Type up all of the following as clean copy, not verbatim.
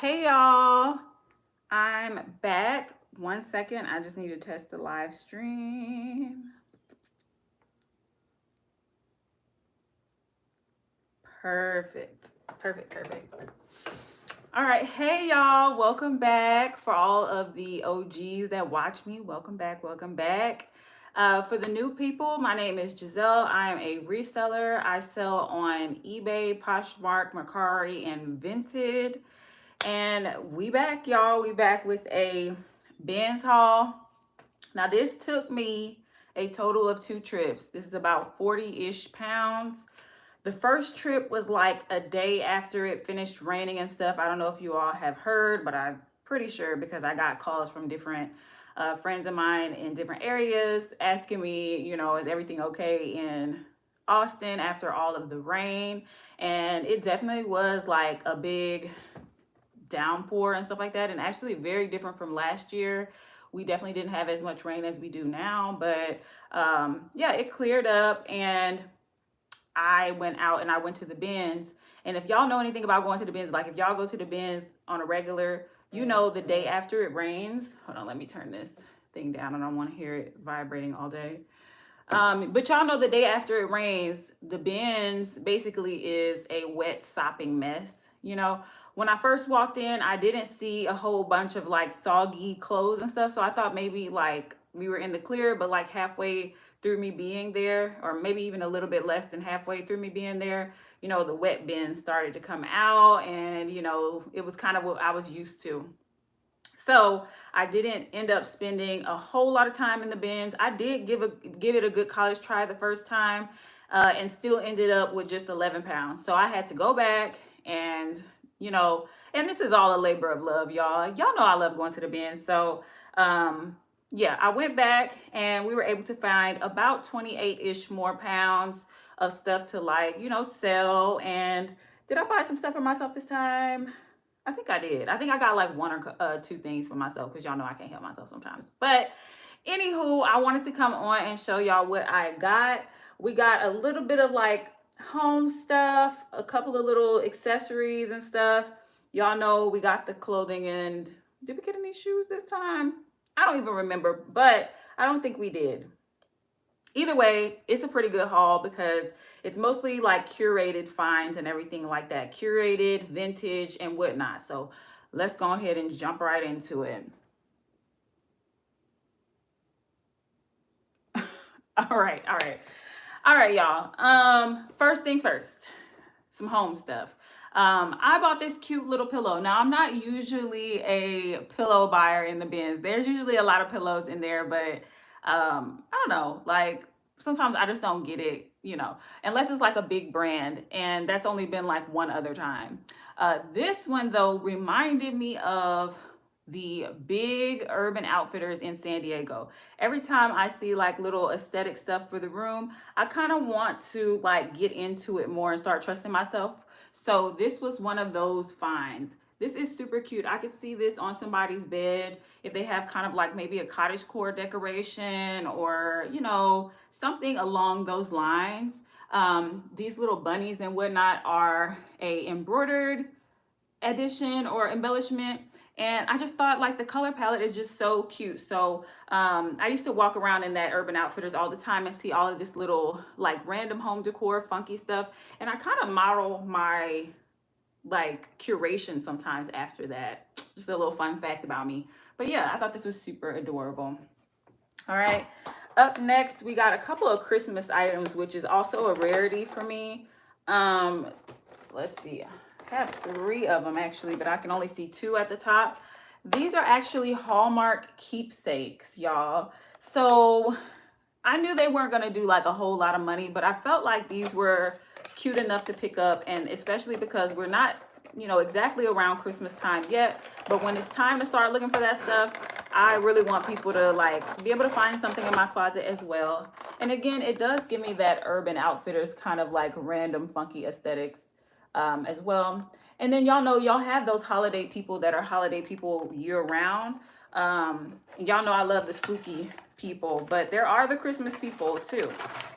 Hey y'all, I'm back. 1 second, I just need to test the live stream. Perfect. All right, hey y'all, welcome back. For all of the OGs that watch me, welcome back. For the new people, my name is Giselle. I am a reseller. I sell on eBay, Poshmark, Mercari, and Vinted. And we back, y'all. We back with a BINZ haul. Now, this took me a total of 2 trips. This is about 40-ish pounds. The first trip was like a day after it finished raining and stuff. I don't know if you all have heard, but I'm pretty sure because I got calls from different friends of mine in different areas asking me, is everything okay in Austin after all of the rain? And it definitely was like a big downpour and stuff like that, and actually very different from last year. We definitely didn't have as much rain as we do now, but yeah, it cleared up, and I went out and I went to the BINZ. And if y'all know anything about going to the BINZ, like if y'all go to the BINZ on a regular, the day after it rains, hold on, let me turn this thing down. I don't want to hear it vibrating all day. But y'all know the day after it rains, the BINZ basically is a wet sopping mess. When I first walked in, I didn't see a whole bunch of like soggy clothes and stuff. So I thought maybe like we were in the clear, but like halfway through me being there, or maybe even a little bit less than halfway through me being there, the wet bins started to come out, and it was kind of what I was used to. So I didn't end up spending a whole lot of time in the BINZ. I did give it a good college try the first time, and still ended up with just 11 pounds. So I had to go back and, and this is all a labor of love, y'all. Y'all know I love going to the BINZ. So yeah, I went back and we were able to find about 28-ish more pounds of stuff to sell. And did I buy some stuff for myself this time? I think I did. I think I got like 1 or 2 things for myself, because y'all know I can't help myself sometimes. But anywho, I wanted to come on and show y'all what I got. We got a little bit of like home stuff, a couple of little accessories and stuff. Y'all know we got the clothing, and did we get any shoes this time? I don't even remember, but I don't think we did. Either way, it's a pretty good haul because it's mostly like curated finds and everything like that. Curated, vintage, and whatnot. So let's go ahead and jump right into it. All right, y'all. First things first, some home stuff. I bought this cute little pillow. Now, I'm not usually a pillow buyer in the BINZ. There's usually a lot of pillows in there, but I don't know, like sometimes I just don't get it, unless it's like a big brand, and that's only been like one other time. This one though reminded me of the big Urban Outfitters in San Diego. Every time I see like little aesthetic stuff for the room, I kind of want to like get into it more and start trusting myself. So this was one of those finds. This is super cute. I could see this on somebody's bed if they have kind of like maybe a cottagecore decoration, or something along those lines. These little bunnies and whatnot are a embroidered addition or embellishment, and I just thought like the color palette is just so cute. So I used to walk around in that Urban Outfitters all the time and see all of this little like random home decor funky stuff, and I kind of model my like curation sometimes after that. Just a little fun fact about me. But yeah, I thought this was super adorable. All right, up next we got a couple of Christmas items, which is also a rarity for me. Let's see, I have 3 of them actually, but I can only see 2 at the top. These are actually Hallmark keepsakes, y'all. So I knew they weren't gonna do like a whole lot of money, but I felt like these were cute enough to pick up, and especially because we're not, exactly around Christmas time yet, but when it's time to start looking for that stuff, I really want people to like be able to find something in my closet as well. And again, it does give me that Urban Outfitters kind of like random funky aesthetics as well. And then y'all know y'all have those holiday people that are holiday people year round. Y'all know I love the spooky people, but there are the Christmas people too.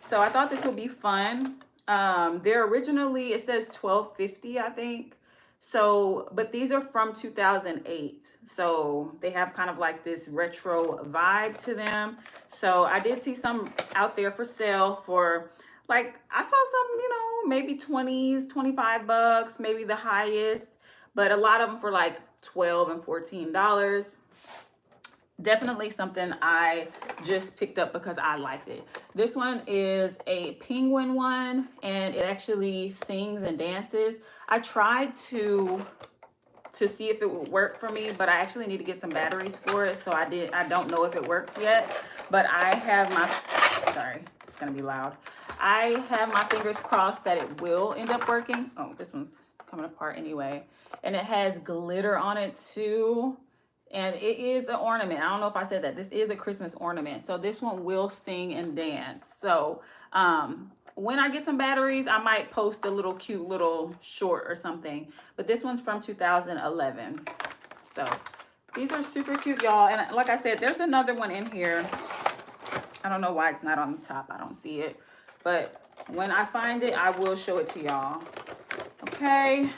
So I thought this would be fun. They're originally, it says $12.50, I think. So, but these are from 2008. So they have kind of like this retro vibe to them. So I did see some out there for sale for like, I saw some, you know, maybe 20s, 25 bucks, maybe the highest, but a lot of them for like 12 and $14. Definitely something I just picked up because I liked it. This one is a penguin one, and it actually sings and dances. I tried to see if it would work for me, but I actually need to get some batteries for it. So I don't know if it works yet, but I have my, sorry, it's gonna be loud. I have my fingers crossed that it will end up working. Oh, this one's coming apart anyway. And it has glitter on it too. And it is an ornament. I don't know if I said that. This is a Christmas ornament. So this one will sing and dance. So when I get some batteries, I might post a little cute little short or something. But this one's from 2011. So these are super cute, y'all. And like I said, there's another one in here. I don't know why it's not on the top. I don't see it. But when I find it, I will show it to y'all. Okay.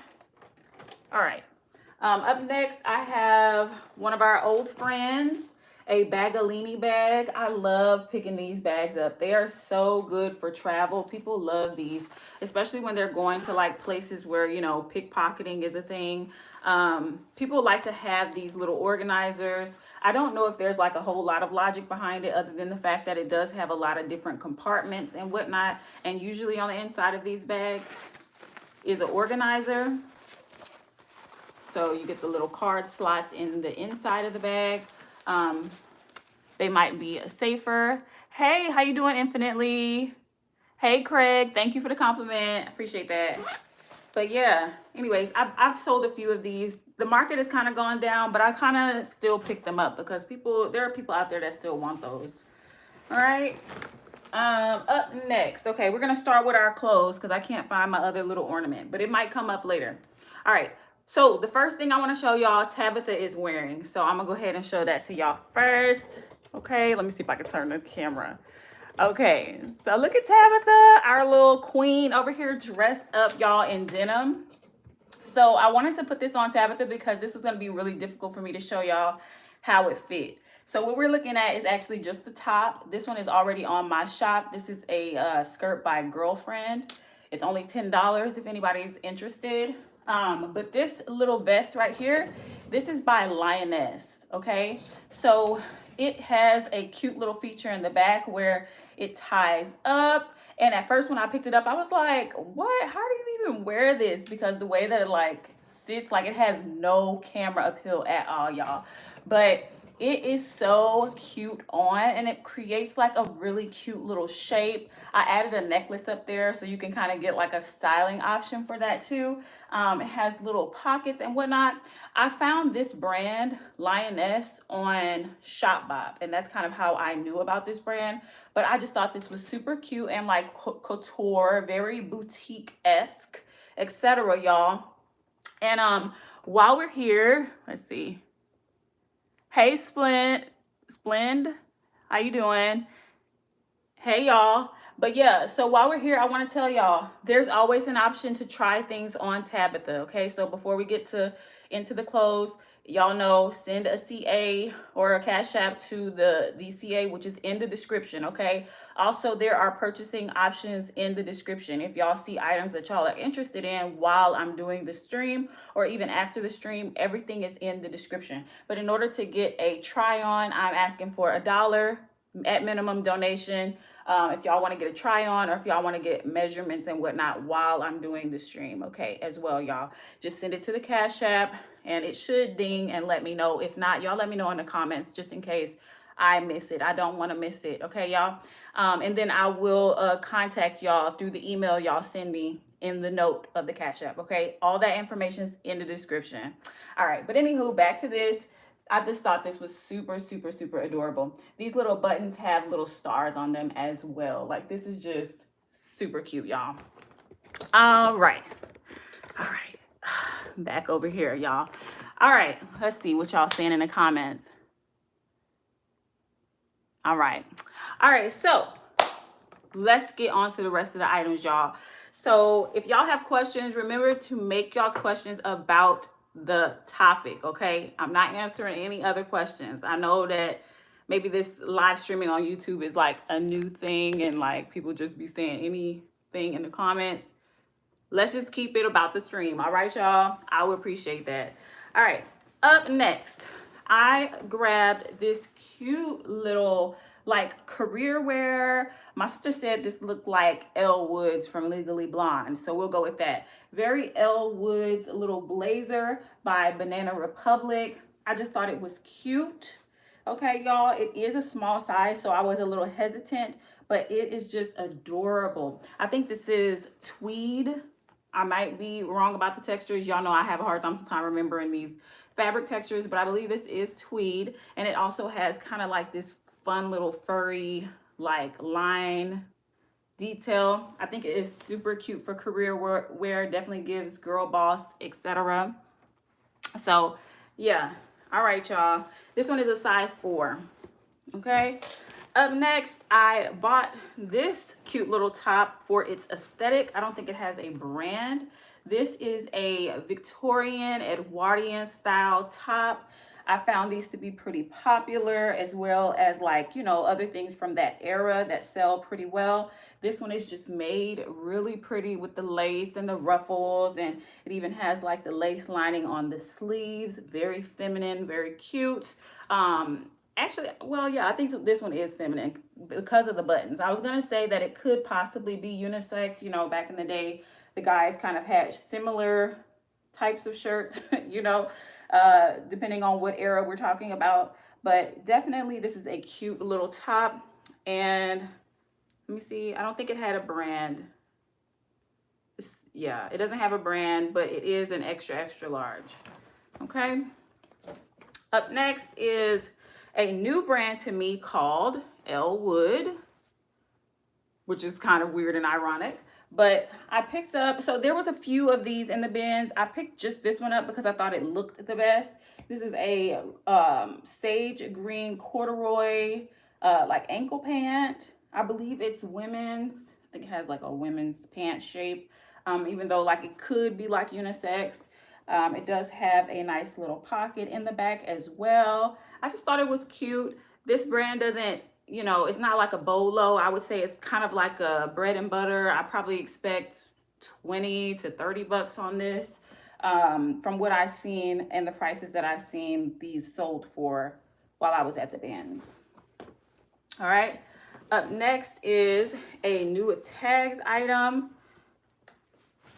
All right. Up next, I have one of our old friends, a Bagalini bag. I love picking these bags up. They are so good for travel. People love these, especially when they're going to like places where, you know, pickpocketing is a thing. People like to have these little organizers. I don't know if there's like a whole lot of logic behind it other than the fact that it does have a lot of different compartments and whatnot. And usually on the inside of these bags is an organizer. So you get the little card slots in the inside of the bag. They might be safer. Hey, how you doing, Infinitely? Hey, Craig, thank you for the compliment. Appreciate that. But yeah, anyways, I've sold a few of these. The market has kind of gone down, but I kind of still pick them up because there are people out there that still want those. All right. Up next, okay, we're gonna start with our clothes because I can't find my other little ornament, but it might come up later. All right. So the first thing I want to show y'all, Tabitha is wearing. So I'm gonna go ahead and show that to y'all first. Okay, let me see if I can turn the camera. Okay, so look at Tabitha, our little queen over here dressed up, y'all, in denim. So I wanted to put this on Tabitha because this was gonna be really difficult for me to show y'all how it fit. So what we're looking at is actually just the top. This one is already on my shop. This is a skirt by Girlfriend. It's only $10 if anybody's interested. But this little vest right here, this is by Lioness, okay? So it has a cute little feature in the back where it ties up. And at first when I picked it up, I was like, what? How do you even wear this? Because the way that it like sits, like it has no camera appeal at all, y'all. But it is so cute on, and it creates like a really cute little shape. I added a necklace up there so you can kind of get like a styling option for that too. It has little pockets and whatnot. I found this brand, Lioness, on ShopBOB, and that's kind of how I knew about this brand. But I just thought this was super cute and like couture, very boutique-esque, etc., y'all. And while we're here, let's see. Hey, Splend, how you doing? Hey, y'all. But yeah, so while we're here, I want to tell y'all, there's always an option to try things on Tabitha, okay? So before we get into the clothes, y'all know, send a CA or a Cash App to the CA, which is in the description, okay? Also, there are purchasing options in the description. If y'all see items that y'all are interested in while I'm doing the stream or even after the stream, everything is in the description. But in order to get a try on, I'm asking for $1 at minimum donation. If y'all want to get a try on or if y'all want to get measurements and whatnot while I'm doing the stream, okay, as well, y'all. Just send it to the Cash App and it should ding and let me know. If not, y'all let me know in the comments just in case I miss it. I don't want to miss it, okay, y'all? And then I will contact y'all through the email y'all send me in the note of the Cash App, okay? All that information is in the description. All right, but anywho, back to this. I just thought this was super, super, super adorable. These little buttons have little stars on them as well. Like, this is just super cute, y'all. All right. Back over here, y'all. All right, let's see what y'all saying in the comments. All right, so let's get on to the rest of the items, y'all. So if y'all have questions, remember to make y'all's questions about the topic, okay? I'm not answering any other questions. I know that maybe this live streaming on YouTube is like a new thing and like people just be saying anything in the comments. Let's just keep it about the stream. All right, y'all? I would appreciate that. All right, up next, I grabbed this cute little like career wear. My sister said this looked like Elle Woods from Legally Blonde, so we'll go with that. Very Elle Woods little blazer by Banana Republic. I just thought it was cute. Okay, y'all, it is a small size, so I was a little hesitant, but it is just adorable. I think this is tweed. I might be wrong about the textures. Y'all know I have a hard time sometimes remembering these fabric textures, but I believe this is tweed. And it also has kind of like this fun little furry like line detail. I think it is super cute for career wear. Definitely gives girl boss, etc. So yeah. All right, y'all. This one is a size 4. Okay. Up next, I bought this cute little top for its aesthetic. I don't think it has a brand. This is a Victorian Edwardian style top. I found these to be pretty popular, as well as like, you know, other things from that era that sell pretty well. This one is just made really pretty with the lace and the ruffles, and it even has like the lace lining on the sleeves. Very feminine, very cute. Actually, well, yeah, I think this one is feminine because of the buttons. I was going to say that it could possibly be unisex. You know, back in the day, the guys kind of had similar types of shirts, you know, depending on what era we're talking about. But definitely this is a cute little top. And let me see, I don't think it had a brand. Yeah, it doesn't have a brand, but it is an extra, extra large. Okay. Up next is a new brand to me called Elle Wood, which is kind of weird and ironic. But I picked up, so there was a few of these in the bins. I picked just this one up because I thought it looked the best. This is a sage green corduroy like ankle pant. I believe it's women's. I think it has like a women's pant shape, even though like it could be like unisex. It does have a nice little pocket in the back as well. I just thought it was cute. This brand doesn't, you know, it's not like a bolo. I would say it's kind of like a bread and butter. I probably expect 20 to 30 bucks on this. From what I've seen and the prices that I've seen these sold for while I was at the BINZ. All right. Up next is a new tags item.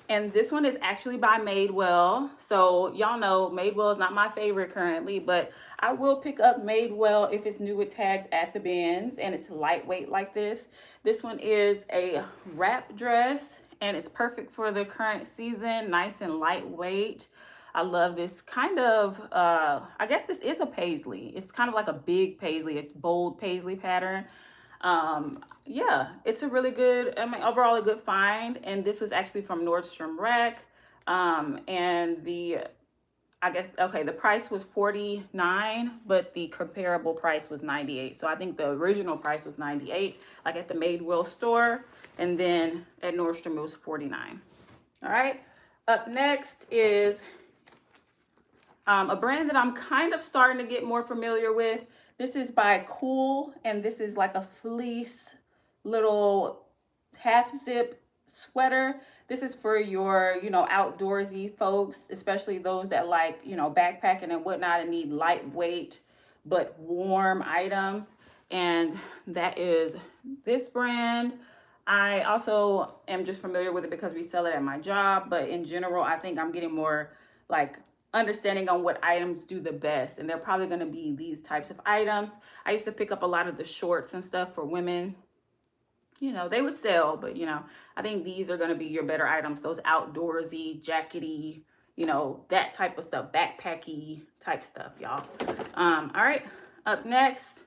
And this one is actually by Madewell. So y'all know Madewell is not my favorite currently, but I will pick up Madewell if it's new with tags at the BINZ and it's lightweight like this. This one is a wrap dress and it's perfect for the current season, nice and lightweight. I love this kind of, I guess this is a paisley. It's kind of like a big paisley, a bold paisley pattern. Yeah, it's a really good, I mean, overall a good find. And this was actually from Nordstrom Rack. And I guess, okay, the price was $49, but the comparable price was $98. So I think the original price was $98, like at the Madewell store. And then at Nordstrom, it was $49. All right. Up next is a brand that I'm kind of starting to get more familiar with. This is by Cool, and this is like a fleece little half zip sweater. This is for your, you know, outdoorsy folks, especially those that like, you know, backpacking and whatnot and need lightweight but warm items. And that is this brand. I also am just familiar with it because we sell it at my job, but in general, I think I'm getting more like understanding on what items do the best, and they're probably going to be these types of items. I used to pick up a lot of the shorts and stuff for women. You know, they would sell, but you know, I think these are going to be your better items, those outdoorsy, jackety, you know, that type of stuff, backpacky type stuff, y'all. All right, up next,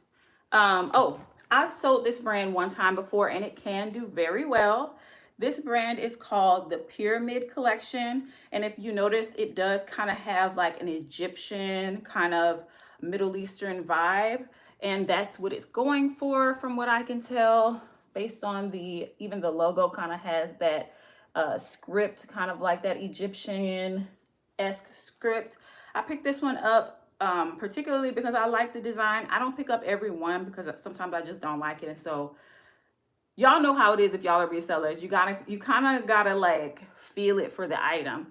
oh, I've sold this brand one time before and it can do very well. This brand is called the Pyramid Collection. And if you notice, it does kind of have like an Egyptian kind of Middle Eastern vibe. And that's what it's going for from what I can tell. based on even the logo kind of has that script, kind of like that Egyptian-esque script. I picked this one up particularly because I like the design. I don't pick up every one because sometimes I just don't like it. And so y'all know how it is if y'all are resellers. You kind of gotta like feel it for the item.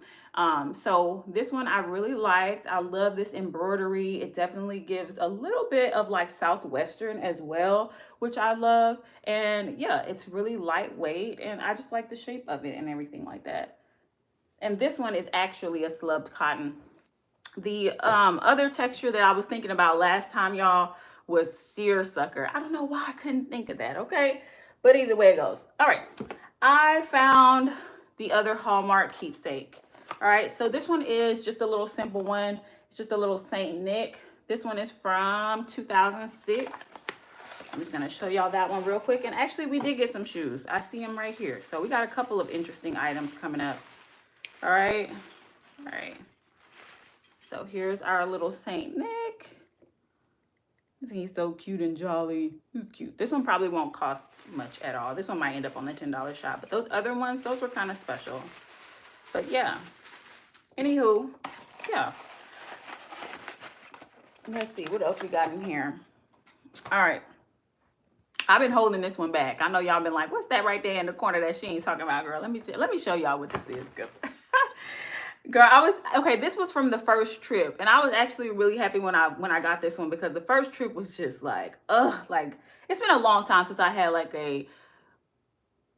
So this one I really liked. I love this embroidery. It definitely gives a little bit of like Southwestern as well, which I love. And yeah, it's really lightweight and I just like the shape of it and everything like that. And this one is actually a slubbed cotton. The other texture that I was thinking about last time, y'all, was seersucker. I don't know why I couldn't think of that, okay? But either way it goes. All right, I found the other Hallmark keepsake. All right, so this one is just a little simple one. It's just a little Saint Nick. This one is from 2006. I'm just gonna show y'all that one real quick. And actually we did get some shoes. I see them right here. So we got a couple of interesting items coming up. All right, all right. So here's our little Saint Nick. He's so cute and jolly. He's cute. This one probably won't cost much at all. This one might end up on the $10 shop. But those other ones, those were kind of special. But yeah. Anywho, yeah. Let's see what else we got in here. All right. I've been holding this one back. I know y'all been like, what's that right there in the corner that she ain't talking about, girl? Let me show y'all what this is. Girl, okay, this was from the first trip. And I was actually really happy when I got this one because the first trip was just like, like it's been a long time since I had like I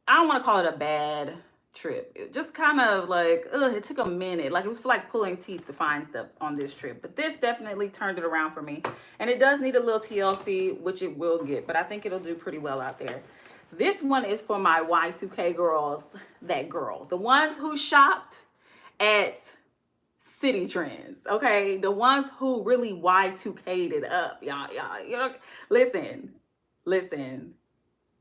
don't want to call it a bad trip. It just kind of like, it took a minute. Like it was like pulling teeth to find stuff on this trip. But this definitely turned it around for me. And it does need a little TLC, which it will get, but I think it'll do pretty well out there. This one is for my Y2K girls, the ones who shopped at City Trends, okay? The ones who really Y2K'd it up, y'all, you know, listen,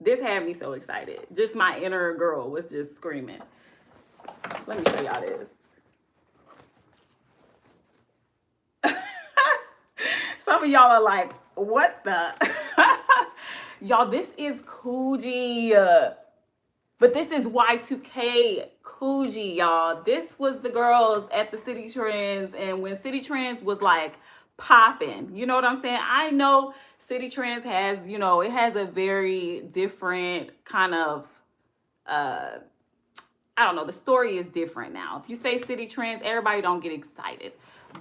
this had me so excited. Just my inner girl was just screaming. Let me show y'all this. Some of y'all are like, what the? Y'all, this is Coogi. But this is Y2K Coogi, y'all. This was the girls at the City Trends. And when City Trends was like popping, you know what I'm saying? I know City Trends has, you know, it has a very different kind of, I don't know, the story is different now. If you say City Trends, everybody don't get excited.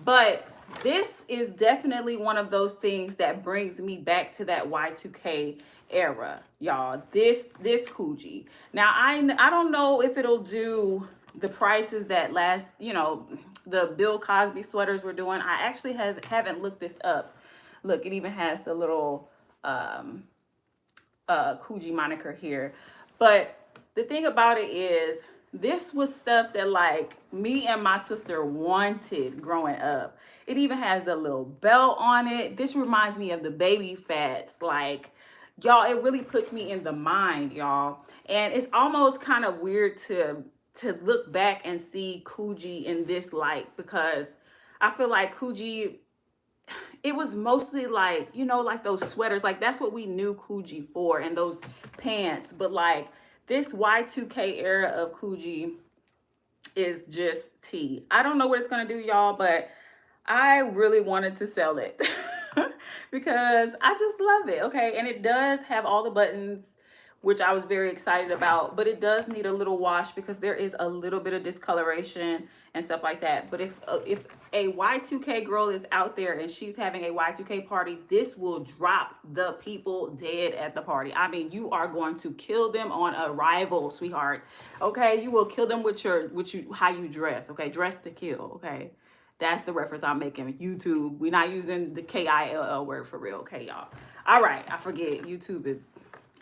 But this is definitely one of those things that brings me back to that Y2K era, y'all. This Coogi. Now I don't know if it'll do the prices that last, you know, the Bill Cosby sweaters were doing. I actually haven't looked this up. Look, it even has the little Coogi moniker here. But the thing about it is, this was stuff that like me and my sister wanted growing up. It even has the little belt on it. This reminds me of the baby fats. Like, y'all, it really puts me in the mind, y'all. And it's almost kind of weird to look back and see Coogi in this light, because I feel like Coogi, it was mostly like, you know, like those sweaters. Like that's what we knew Coogi for, and those pants. But like this Y2K era of Coogi is just tea. I don't know what it's gonna do, y'all, but I really wanted to sell it because I just love it. Okay, and it does have all the buttons, which I was very excited about, but it does need a little wash because there is a little bit of discoloration and stuff like that. But if a Y2K girl is out there and she's having a Y2K party, this will drop the people dead at the party. I mean, you are going to kill them on arrival, sweetheart. Okay, you will kill them with how you dress. Okay, dress to kill. Okay, that's the reference I'm making. YouTube, we're not using the KILL word for real. Okay, y'all. All right, I forget. YouTube is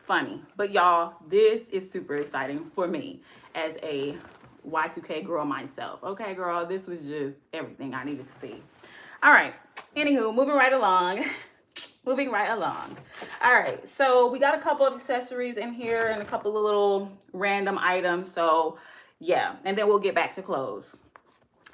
funny, but y'all, this is super exciting for me as a Y2K girl myself. Okay, girl, this was just everything I needed to see. All right, anywho, moving right along. All right, so we got a couple of accessories in here and a couple of little random items. So yeah, and then we'll get back to clothes.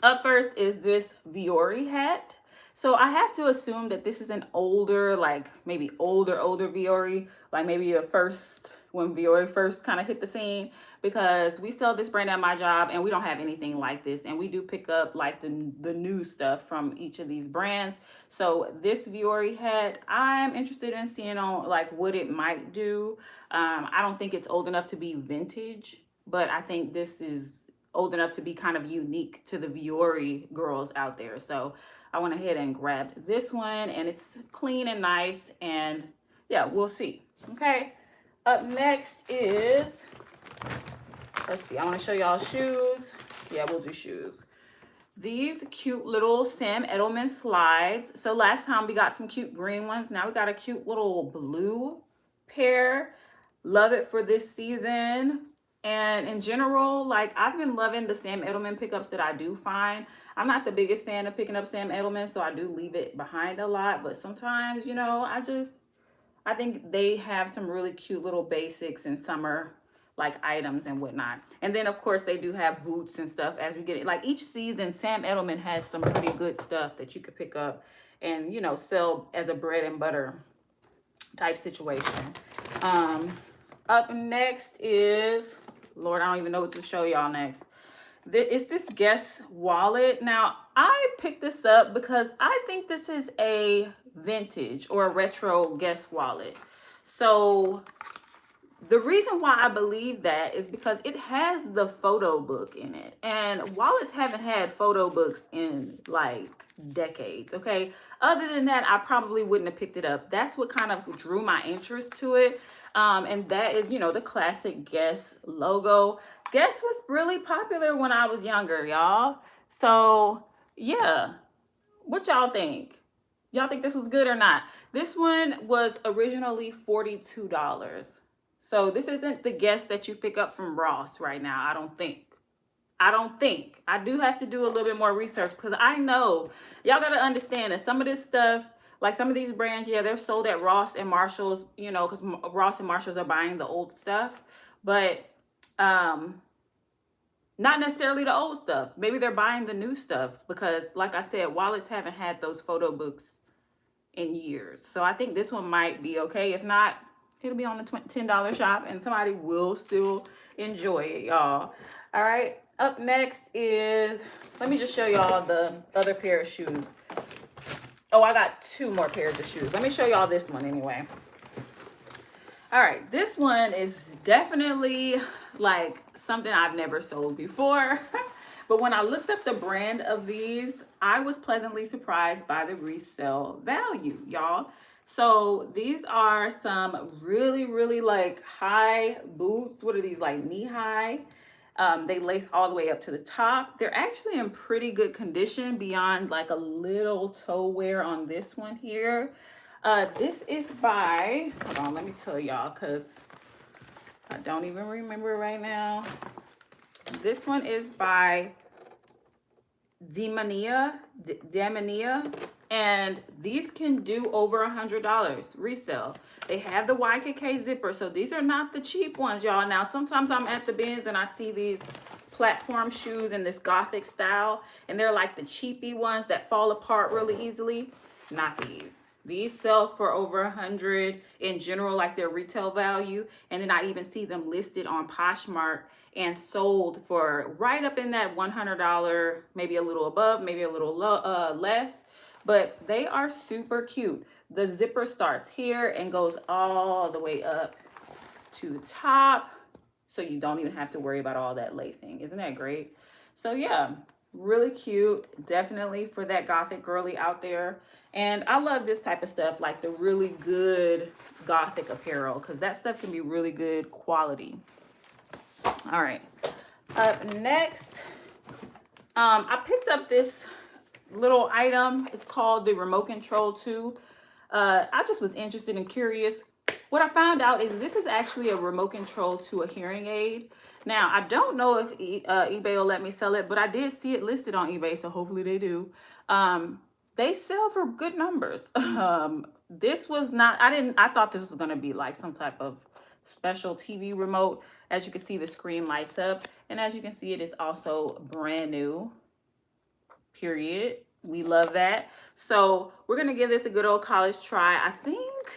Up first is this Viore hat. So I have to assume that this is an older, like maybe older Viore, like maybe a first when Vuori first kind of hit the scene, because we sell this brand at my job and we don't have anything like this, and we do pick up like the new stuff from each of these brands. So this Vuori hat, I'm interested in seeing on like what it might do. I don't think it's old enough to be vintage, but I think this is old enough to be kind of unique to the Vuori girls out there. So I went ahead and grabbed this one, and it's clean and nice, and yeah, we'll see. Okay, up next is, let's see, I want to show y'all shoes. Yeah, we'll do shoes. These cute little Sam Edelman slides. So last time we got some cute green ones. Now we got a cute little blue pair. Love it for this season. And in general, like, I've been loving the Sam Edelman pickups that I do find. I'm not the biggest fan of picking up Sam Edelman, so I do leave it behind a lot. But sometimes, you know, I think they have some really cute little basics and summer like items and whatnot. And then of course they do have boots and stuff as we get it. Like each season, Sam Edelman has some pretty good stuff that you could pick up and, you know, sell as a bread and butter type situation. Up next is, Lord, I don't even know what to show y'all next. It's this Guess wallet. Now, I picked this up because I think this is a vintage or a retro Guess wallet. So the reason why I believe that is because it has the photo book in it. And wallets haven't had photo books in like decades, okay? Other than that, I probably wouldn't have picked it up. That's what kind of drew my interest to it. And that is, you know, the classic Guess logo. Guess was really popular when I was younger, y'all. So, yeah. What y'all think? Y'all think this was good or not? This one was originally $42. So this isn't the Guess that you pick up from Ross right now, I don't think. I do have to do a little bit more research because I know y'all got to understand that some of this stuff, like some of these brands, yeah, they're sold at Ross and Marshalls, you know, because Ross and Marshalls are buying the old stuff, but not necessarily the old stuff. Maybe they're buying the new stuff because, like I said, wallets haven't had those photo books in years. So I think this one might be okay. If not, it'll be on the $10 shop and somebody will still enjoy it, y'all. All right, up next is, let me just show y'all the other pair of shoes. Oh, I got two more pairs of shoes. Let me show y'all this one anyway. All right, this one is definitely like something I've never sold before. But when I looked up the brand of these, I was pleasantly surprised by the resale value, y'all. So these are some really, really like high boots. What are these, like knee high? They lace all the way up to the top. They're actually in pretty good condition beyond like a little toe wear on this one here. This is by, hold on, let me tell y'all because I don't even remember right now. This one is by Damania, and these can do over $100 resale. They have the YKK zipper, so these are not the cheap ones, y'all. Now, sometimes I'm at the BINZ and I see these platform shoes in this gothic style, and they're like the cheapy ones that fall apart really easily. Not these. These sell for over 100 in general, like their retail value. And then I even see them listed on Poshmark and sold for right up in that $100, maybe a little above, maybe a little less. But they are super cute. The zipper starts here and goes all the way up to the top. So you don't even have to worry about all that lacing. Isn't that great? So yeah, really cute. Definitely for that gothic girly out there. And I love this type of stuff, like the really good gothic apparel, because that stuff can be really good quality. All right, up next, I picked up this little item. It's called the Remote Control 2. I just was interested and curious. What I found out is this is actually a remote control to a hearing aid. Now, I don't know if eBay will let me sell it, but I did see it listed on eBay, so hopefully they do. They sell for good numbers. This was not, I thought this was gonna be like some type of special TV remote. As you can see, the screen lights up. And as you can see, it is also brand new, period. We love that. So we're gonna give this a good old college try. I think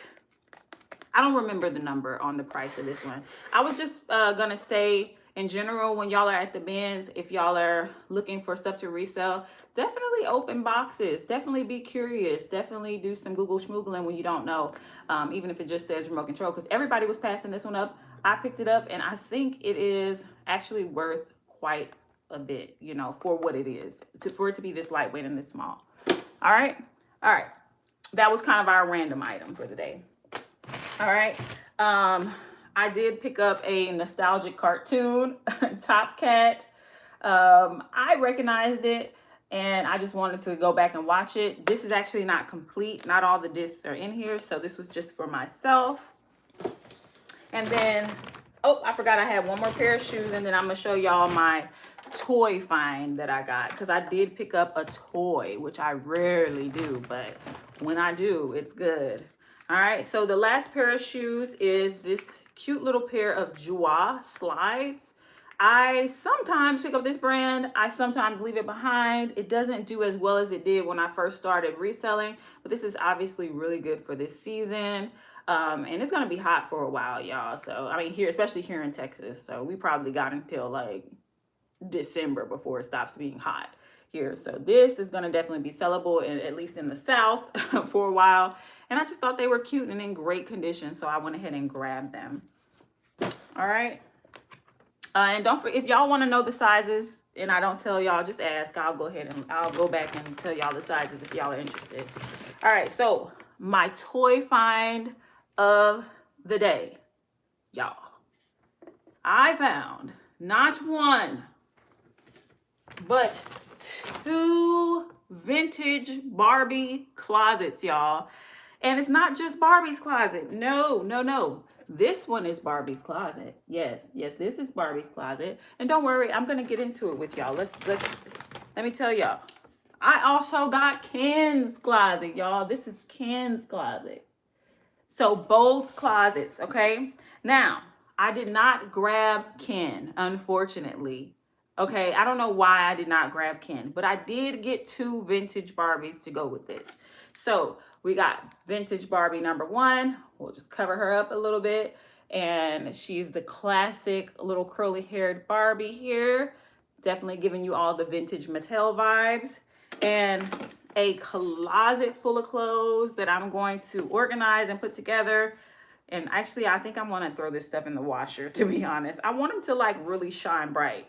I don't remember the number on the price of this one. I was just gonna say, in general, when y'all are at the bins, if y'all are looking for stuff to resell, definitely open boxes. Definitely be curious. Definitely do some Google schmoogling when you don't know, even if it just says remote control, because everybody was passing this one up. I picked it up, and I think it is actually worth quite a bit, you know, for what it is, for it to be this lightweight and this small. All right. That was kind of our random item for the day. All right. I did pick up a nostalgic cartoon, Top Cat. I recognized it, and I just wanted to go back and watch it. This is actually not complete. Not all the discs are in here, so this was just for myself. And then, oh, I forgot I had one more pair of shoes, and then I'm going to show y'all my toy find that I got, because I did pick up a toy, which I rarely do, but when I do, it's good. All right, so the last pair of shoes is this cute little pair of Joie slides. I sometimes pick up this brand. I sometimes leave it behind. It doesn't do as well as it did when I first started reselling, but this is obviously really good for this season. And it's gonna be hot for a while, y'all. So, I mean, here, especially here in Texas. So we probably got until like December before it stops being hot here. So this is going to definitely be sellable, at least in the South, for a while. And I just thought they were cute and in great condition, so I went ahead and grabbed them. All right. And don't forget, if y'all want to know the sizes and I don't tell y'all, just ask. I'll go ahead and I'll go back and tell y'all the sizes if y'all are interested. All right, so my toy find of the day, y'all. I found not one, but 2 vintage Barbie closets, y'all. And it's not just Barbie's closet. No. This one is Barbie's closet. Yes, this is Barbie's closet. And don't worry, I'm gonna get into it with y'all. Let me tell y'all. I also got Ken's closet, y'all. This is Ken's closet. So both closets, okay? Now, I did not grab Ken, unfortunately. Okay, I don't know why I did not grab Ken, but I did get 2 vintage Barbies to go with this. So we got vintage Barbie number 1. We'll just cover her up a little bit. And she's the classic little curly haired Barbie here. Definitely giving you all the vintage Mattel vibes. And a closet full of clothes that I'm going to organize and put together. And actually, I think I'm going to throw this stuff in the washer, to be honest. I want them to like really shine bright.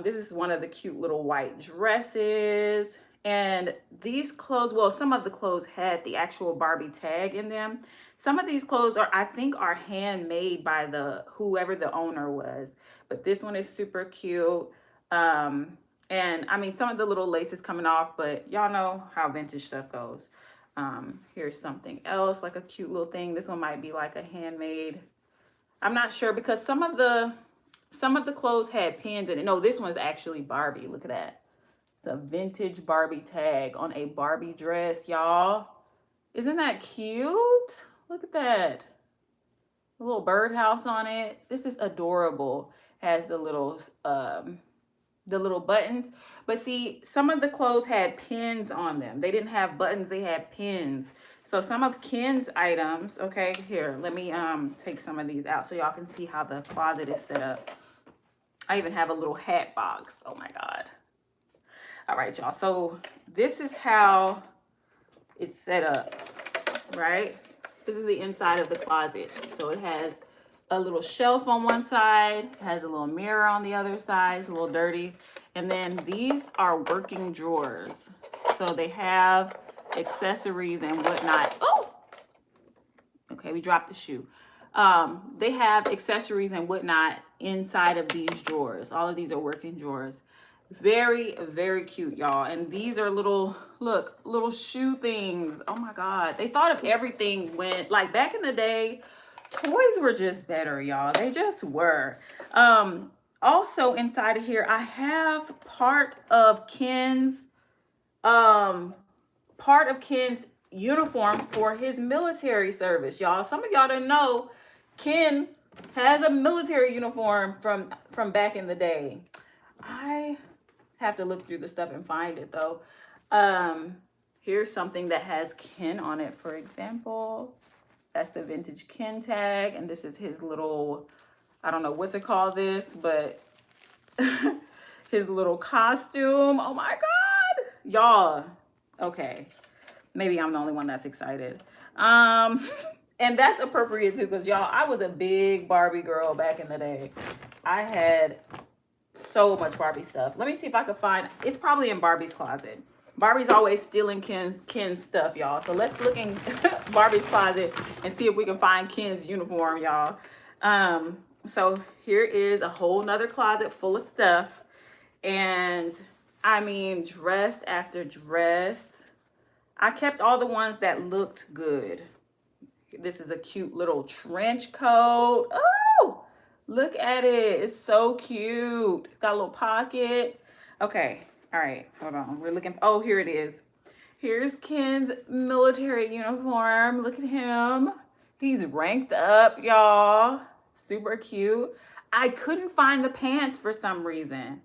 This is one of the cute little white dresses. And these clothes, well, some of the clothes had the actual Barbie tag in them. Some of these clothes I think are handmade by whoever the owner was. But this one is super cute. And I mean, some of the little laces coming off, but y'all know how vintage stuff goes. Here's something else, like a cute little thing. This one might be like a handmade. I'm not sure, because some of the clothes had pins in it. No, this one's actually Barbie. Look at that. It's a vintage Barbie tag on a Barbie dress, y'all. Isn't that cute? Look at that. A little birdhouse on it. This is adorable. Has the little buttons. But see, some of the clothes had pins on them. They didn't have buttons, they had pins. So some of Ken's items, okay, here, let me take some of these out so y'all can see how the closet is set up. I even have a little hat box. Oh my God. All right, y'all. So this is how it's set up, right? This is the inside of the closet. So it has a little shelf on one side, it has a little mirror on the other side. It's a little dirty. And then these are working drawers. So they have accessories and whatnot. Oh, okay, we dropped the shoe. They have accessories and whatnot inside of these drawers. All of these are working drawers. Very, very cute, y'all. And these are little shoe things. Oh my God. They thought of everything when, like, back in the day, toys were just better, y'all. They just were. Also inside of here, I have part of Ken's uniform for his military service, y'all. Some of y'all didn't know Ken has a military uniform from back in the day. I have to look through the stuff and find it though. Here's something that has Ken on it, for example. That's the vintage Ken tag. And this is his little, I don't know what to call this, but his little costume. Oh my God. Y'all. Okay. Maybe I'm the only one that's excited. And that's appropriate too, because y'all, I was a big Barbie girl back in the day. I had so much Barbie stuff. Let me see if I can find, it's probably in Barbie's closet. Barbie's always stealing Ken's stuff, y'all. So let's look in Barbie's closet and see if we can find Ken's uniform, y'all. So here is a whole nother closet full of stuff. And I mean, dress after dress. I kept all the ones that looked good. This is a cute little trench coat. Oh, look at it. It's so cute. It's got a little pocket. Okay. All right. Hold on. We're looking. Oh, here it is. Here's Ken's military uniform. Look at him. He's ranked up, y'all. Super cute. I couldn't find the pants for some reason.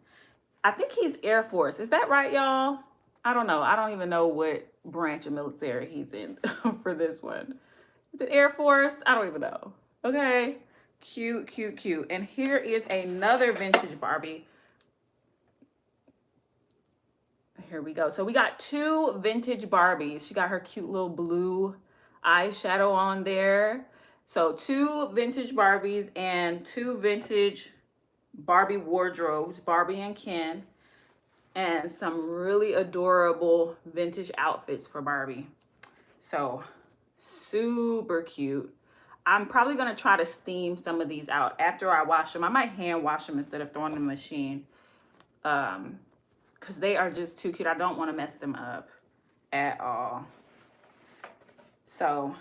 I think he's Air Force. Is that right, y'all? I don't know. I don't even know what branch of military he's in for this one. Is it Air Force? I don't even know. Okay. Cute, cute, cute. And here is another vintage Barbie. Here we go. So we got two vintage Barbies. She got her cute little blue eyeshadow on there. So two vintage Barbies and two vintage Barbie wardrobes, Barbie and Ken, and some really adorable vintage outfits for Barbie. So super cute. I'm probably going to try to steam some of these out after I wash them. I might hand wash them instead of throwing them in the machine. Because they are just too cute. I don't want to mess them up at all. So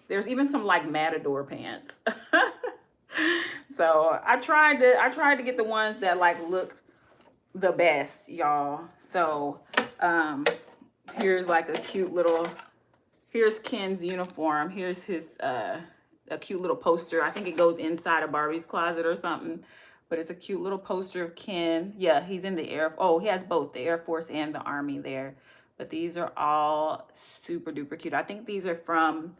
there's even some like Matador pants. So I tried to get the ones that like look the best, y'all. So here's like a cute little, here's Ken's uniform. Here's his a cute little poster. I think it goes inside of Barbie's closet or something. But it's a cute little poster of Ken. Yeah, he's in the Air. Oh, he has both the Air Force and the Army there. But these are all super duper cute. I think these are from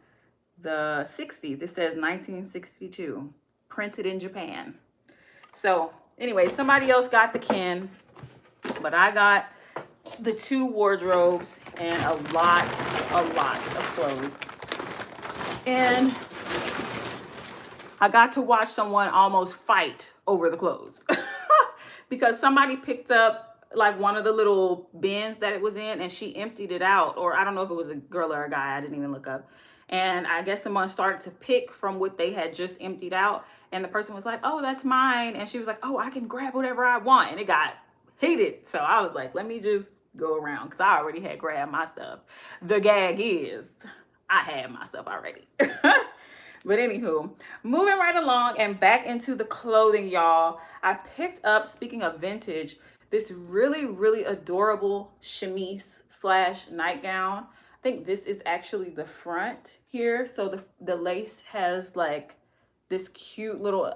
the 60s. It says 1962. Printed in Japan. So anyway, somebody else got the Ken. But I got the two wardrobes and a lot of clothes. And I got to watch someone almost fight over the clothes because somebody picked up like one of the little bins that it was in and she emptied it out, or I don't know if it was a girl or a guy, I didn't even look up. And I guess someone started to pick from what they had just emptied out, and the person was like, oh, that's mine. And she was like, oh, I can grab whatever I want. And it got heated. So I was like, let me just go around, because I already had grabbed my stuff. The gag is I had my stuff already. But anywho, moving right along and back into the clothing, y'all. I picked up, speaking of vintage, this really adorable chemise / nightgown. I think this is actually the front here. So the lace has like this cute little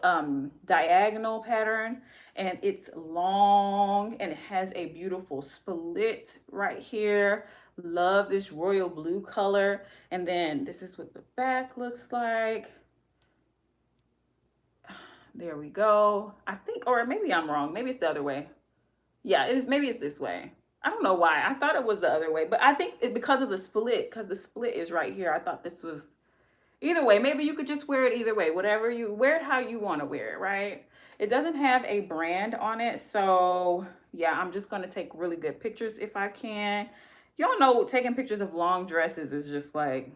diagonal pattern, and it's long and it has a beautiful split right here. Love this royal blue color. And then this is what the back looks like. There we go. I think, or maybe I'm wrong. Maybe it's the other way. Yeah, it is. Maybe it's this way. I don't know why. I thought it was the other way, but I think it's because of the split, because the split is right here. I thought this was either way. Maybe you could just wear it either way. Whatever you wear it how you want to wear it, right? It doesn't have a brand on it. So yeah, I'm just going to take really good pictures if I can. Y'all know taking pictures of long dresses is just like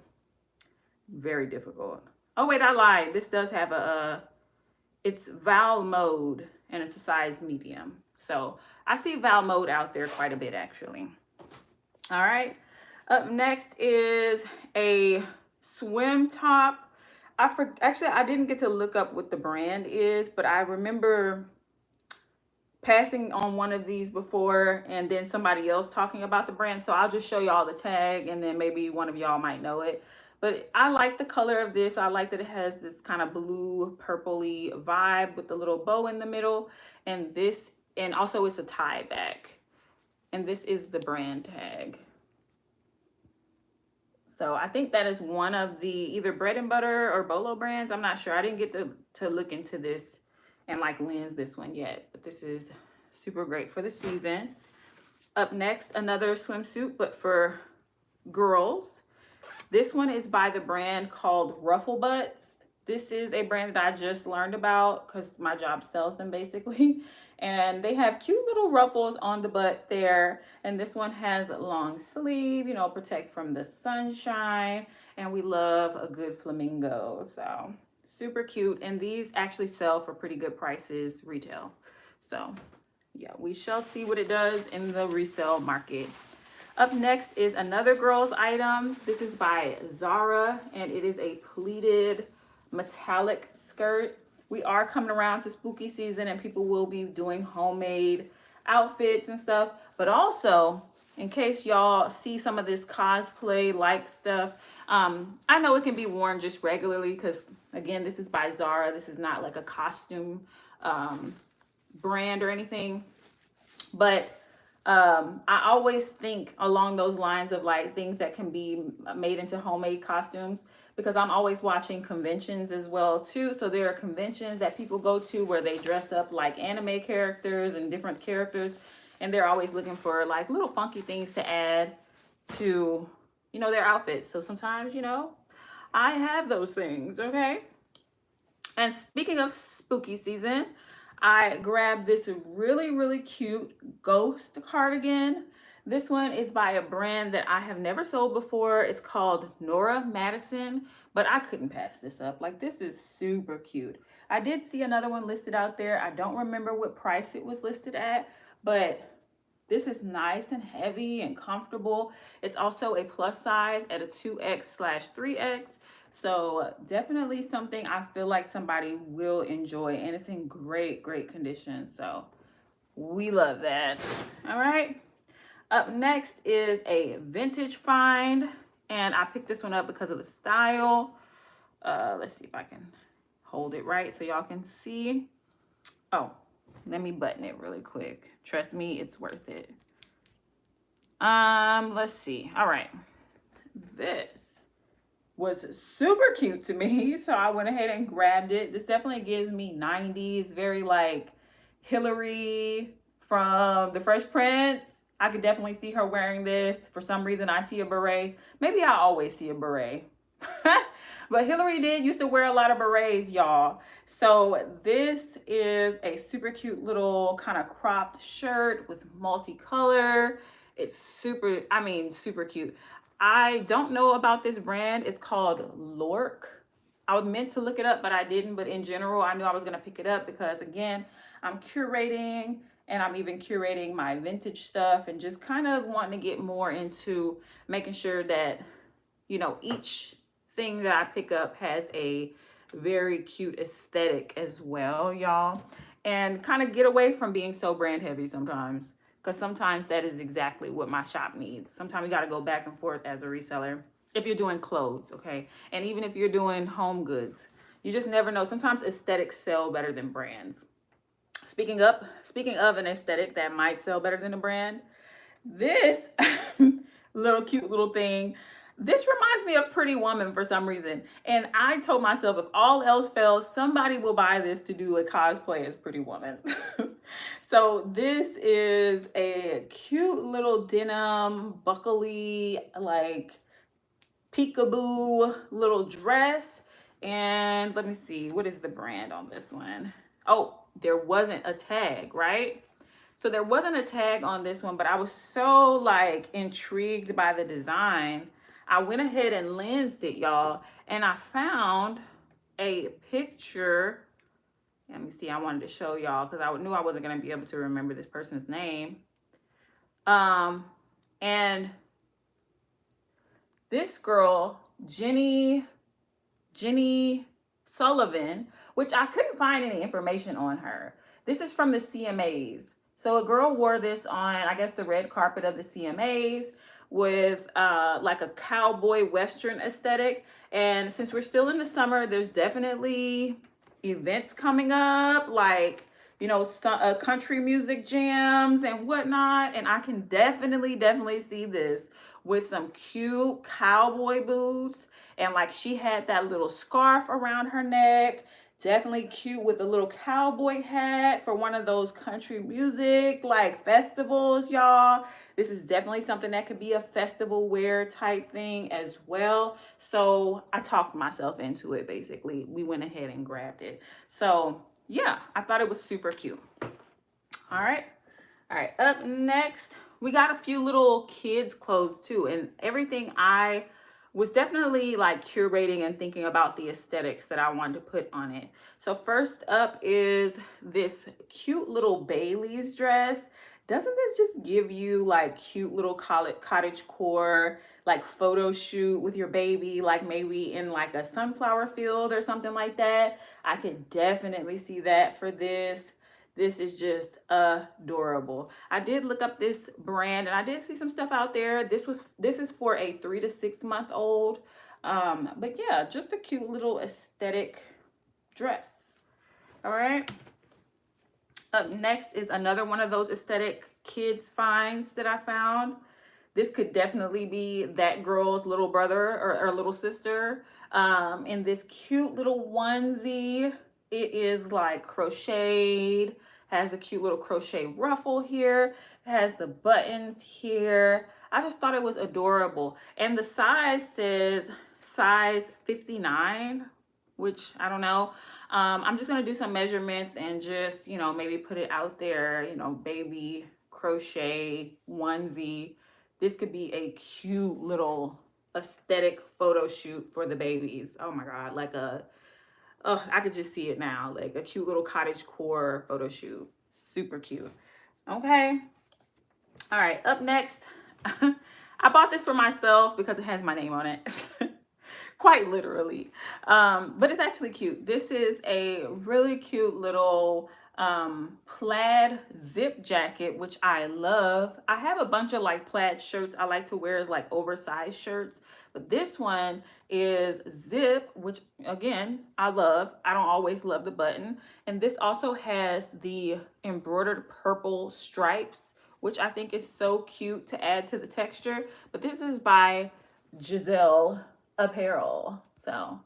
very difficult. Oh wait, I lied. This does have a, it's Val mode and it's a size medium. So I see Val mode out there quite a bit actually. All right. Up next is a swim top. Actually, I didn't get to look up what the brand is, but I remember passing on one of these before and then somebody else talking about the brand. So I'll just show y'all the tag and then maybe one of y'all might know it. But I like the color of this. I like that it has this kind of blue purpley vibe with the little bow in the middle. And this, and also it's a tie back. And this is the brand tag. So I think that is one of the either Bread and Butter or Bolo brands. I'm not sure. I didn't get to look into this and like lens this one yet, but this is super great for the season. Up next, another swimsuit, but for girls. This one is by the brand called Ruffle Butts. This is a brand that I just learned about because my job sells them basically. And they have cute little ruffles on the butt there. And this one has a long sleeve, you know, protect from the sunshine. And we love a good flamingo. So super cute. And these actually sell for pretty good prices retail. So yeah, we shall see what it does in the resale market. Up next is another girls item. This is by Zara and it is a pleated metallic skirt. We are coming around to spooky season and people will be doing homemade outfits and stuff, but also in case y'all see some of this cosplay like stuff, I know it can be worn just regularly because again, this is by Zara. This is not like a costume brand or anything, but I always think along those lines of like things that can be made into homemade costumes because I'm always watching conventions as well too. So there are conventions that people go to where they dress up like anime characters and different characters, and they're always looking for like little funky things to add to, you know, their outfits. So sometimes, you know, I have those things, okay? And speaking of spooky season, I grabbed this really cute ghost cardigan. This one is by a brand that I have never sold before. It's called Nora Madison, but I couldn't pass this up. Like, this is super cute. I did see another one listed out there. I don't remember what price it was listed at, but this is nice and heavy and comfortable. It's also a plus size at a 2X/3X. So definitely something I feel like somebody will enjoy, and it's in great condition. So we love that. All right. Up next is a vintage find, and I picked this one up because of the style. Let's see if I can hold it right so y'all can see. Oh, let me button it really quick. Trust me, it's worth it. Let's see. All right. This was super cute to me, so I went ahead and grabbed it. This definitely gives me 90s, very like Hillary from The Fresh Prince. I could definitely see her wearing this. For some reason, I see a beret. Maybe I always see a beret. But Hillary used to wear a lot of berets, y'all. So this is a super cute little kind of cropped shirt with multicolor. It's super cute. I don't know about this brand. It's called Lork. I was meant to look it up, but I didn't. But in general, I knew I was going to pick it up because, again, I'm curating, and I'm even curating my vintage stuff and just kind of wanting to get more into making sure that, you know, each thing that I pick up has a very cute aesthetic as well, y'all. And kind of get away from being so brand heavy sometimes, because sometimes that is exactly what my shop needs. Sometimes you got to go back and forth as a reseller if you're doing clothes, okay? And even if you're doing home goods, you just never know. Sometimes aesthetics sell better than brands. Speaking of an aesthetic that might sell better than a brand, this little cute little thing, this reminds me of Pretty Woman for some reason. And I told myself, if all else fails, somebody will buy this to do a cosplay as Pretty Woman. So this is a cute little denim, buckly, like peekaboo little dress. And let me see, what is the brand on this one? Oh, there wasn't a tag, right? So there wasn't a tag on this one, but I was so like intrigued by the design. I went ahead and lensed it, y'all, and I found a picture. Let me see, I wanted to show y'all because I knew I wasn't going to be able to remember this person's name. And this girl, Jenny Sullivan, which I couldn't find any information on her. This is from the CMAs. So a girl wore this on, I guess, the red carpet of the CMAs with like a cowboy western aesthetic. And since we're still in the summer, there's definitely events coming up, like, you know, some country music jams and whatnot. And I can definitely see this with some cute cowboy boots. And like she had that little scarf around her neck. Definitely cute with a little cowboy hat for one of those country music like festivals, y'all. This is definitely something that could be a festival wear type thing as well. So I talked myself into it basically. We went ahead and grabbed it. So yeah, I thought it was super cute. All right. All right, up next, we got a few little kids clothes too, and everything I was definitely like curating and thinking about the aesthetics that I wanted to put on it. So first up is this cute little Bailey's dress. Doesn't this just give you like cute little cottage core, like photo shoot with your baby, like maybe in like a sunflower field or something like that? I could definitely see that for this. This is just adorable. I did look up this brand and I did see some stuff out there. This is for a 3 to 6 month old. But yeah, just a cute little aesthetic dress. All right. Up next is another one of those aesthetic kids finds that I found. This could definitely be that girl's little brother or little sister. In this cute little onesie. It is like crocheted, has a cute little crochet ruffle here, has the buttons here. I just thought it was adorable. And the size says size 59, which I don't know. I'm just gonna do some measurements and just, you know, maybe put it out there, you know, baby crochet onesie. This could be a cute little aesthetic photo shoot for the babies. Oh my God, like oh, I could just see it now, like a cute little cottage core photo shoot. Super cute. Okay. All right, up next, I bought this for myself because it has my name on it. Quite literally. But it's actually cute. This is a really cute little plaid zip jacket, which I love. I have a bunch of like plaid shirts I like to wear as like oversized shirts, but this one is zip, which again I love. I don't always love the button, and this also has the embroidered purple stripes, which I think is so cute to add to the texture. But this is by Giselle Apparel. So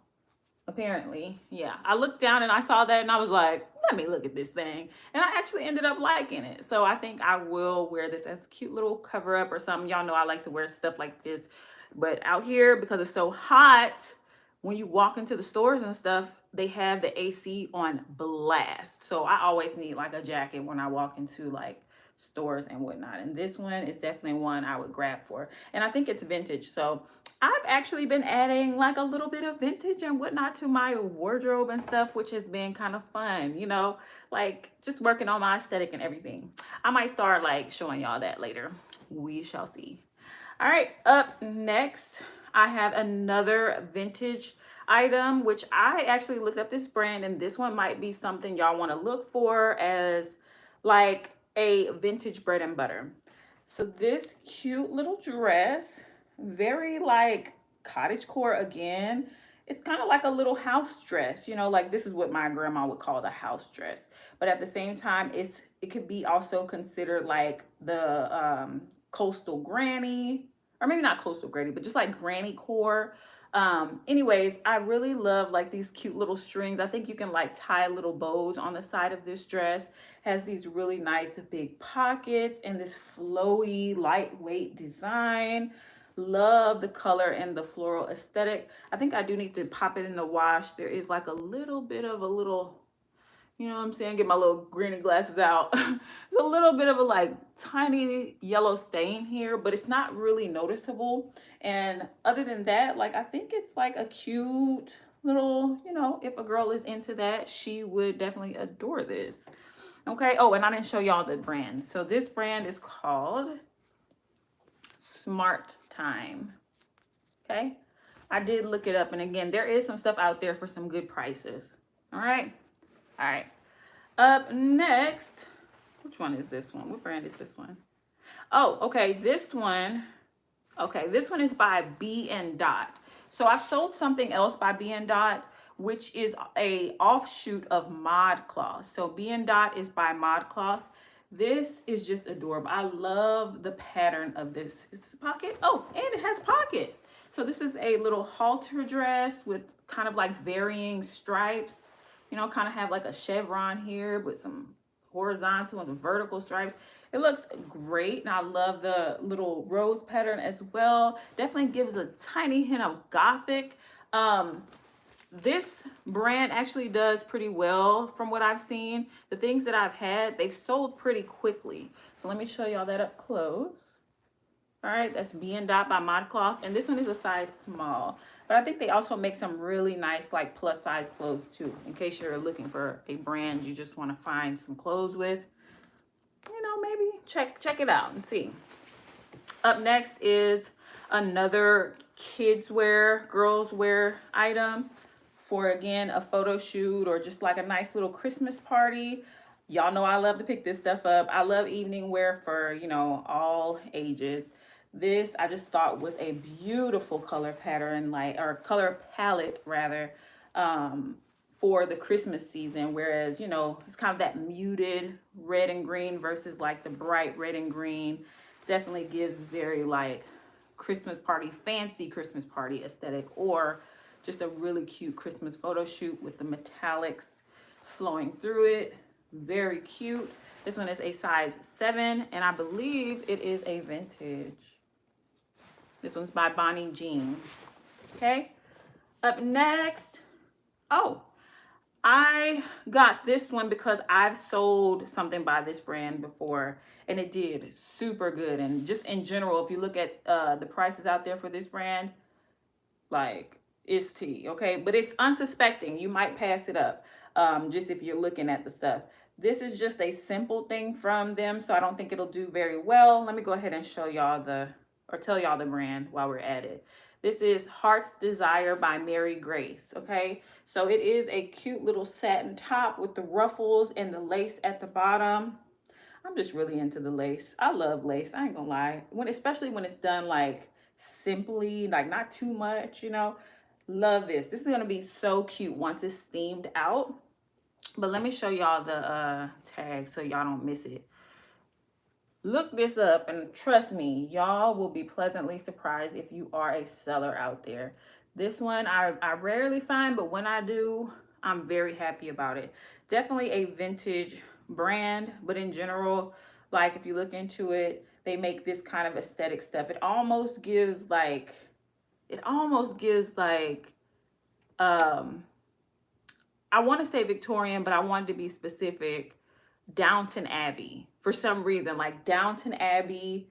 apparently, yeah, I looked down and I saw that and I was like, let me look at this thing, and I actually ended up liking it. So I think I will wear this as a cute little cover up or something. Y'all know I like to wear stuff like this, but out here, because it's so hot, when you walk into the stores and stuff, they have the AC on blast. So I always need like a jacket when I walk into like stores and whatnot. And this one is definitely one I would grab for. And I think it's vintage. So I've actually been adding like a little bit of vintage and whatnot to my wardrobe and stuff, which has been kind of fun, you know, like just working on my aesthetic and everything. I might start like showing y'all that later. We shall see. All right, up next, I have another vintage item, which I actually looked up this brand, and this one might be something y'all want to look for as like a vintage bread and butter. So this cute little dress, very like cottagecore again. It's kind of like a little house dress, you know, like this is what my grandma would call the house dress. But at the same time, it could be also considered like the coastal granny, or maybe not coastal granny, but just like granny core. Anyways, I really love like these cute little strings. I think you can like tie little bows on the side of this dress. Has these really nice big pockets and this flowy lightweight design. Love the color and the floral aesthetic. I think I do need to pop it in the wash. There is like a little bit of a little, you know what I'm saying, get my little granny glasses out. There's a little bit of a like tiny yellow stain here, but it's not really noticeable. And other than that, like I think it's like a cute little, you know, if a girl is into that, she would definitely adore this. Okay. Oh, and I didn't show y'all the brand. So this brand is called Smart Time. Okay. I did look it up, and again, there is some stuff out there for some good prices. All right. All right. Up next, which one is this one? What brand is this one? Oh, okay. This one. Okay, this one is by BINZ. So I sold something else by BINZ, which is a offshoot of ModCloth. So BINZ is by ModCloth. This is just adorable. I love the pattern of this. Is this a pocket? Oh, and it has pockets. So this is a little halter dress with kind of like varying stripes. You know, kind of have like a chevron here with some horizontal and vertical stripes. It looks great, and I love the little rose pattern as well. Definitely gives a tiny hint of gothic. This brand actually does pretty well from what I've seen. The things that I've had, they've sold pretty quickly. So let me show y'all that up close. All right, that's BINZ by ModCloth, and this one is a size small. But I think they also make some really nice like plus size clothes too, in case you're looking for a brand you just want to find some clothes with. You know, maybe check it out and see. Up next is another kids wear, girls wear item for, again, a photo shoot or just like a nice little Christmas party. Y'all know I love to pick this stuff up. I love evening wear for, you know, all ages. This I just thought was a beautiful color pattern, like, or color palette rather, for the Christmas season. Whereas, you know, it's kind of that muted red and green versus like the bright red and green. Definitely gives very like Christmas party, fancy Christmas party aesthetic, or just a really cute Christmas photo shoot with the metallics flowing through it. Very cute. This one is a size 7, and I believe it is a vintage. This one's by Bonnie Jean. Okay. Up next, oh, I got this one because I've sold something by this brand before, and it did super good. And just in general, if you look at the prices out there for this brand, like, it's tea, okay? But it's unsuspecting. You might pass it up just if you're looking at the stuff. This is just a simple thing from them, so I don't think it'll do very well. Let me go ahead and show y'all or tell y'all the brand while we're at it. This is Heart's Desire by Mary Grace, okay? So it is a cute little satin top with the ruffles and the lace at the bottom. I'm just really into the lace. I love lace, I ain't gonna lie. Especially when it's done like simply, like not too much, you know. Love this. This is gonna be so cute once it's steamed out. But let me show y'all the tag so y'all don't miss it. Look this up, and trust me, y'all will be pleasantly surprised if you are a seller out there. This one I rarely find, but when I do, I'm very happy about it. Definitely a vintage brand, but in general, like if you look into it, they make this kind of aesthetic stuff. It almost gives like I want to say Victorian, but I wanted to be specific, Downton Abbey. For some reason, like Downton Abbey,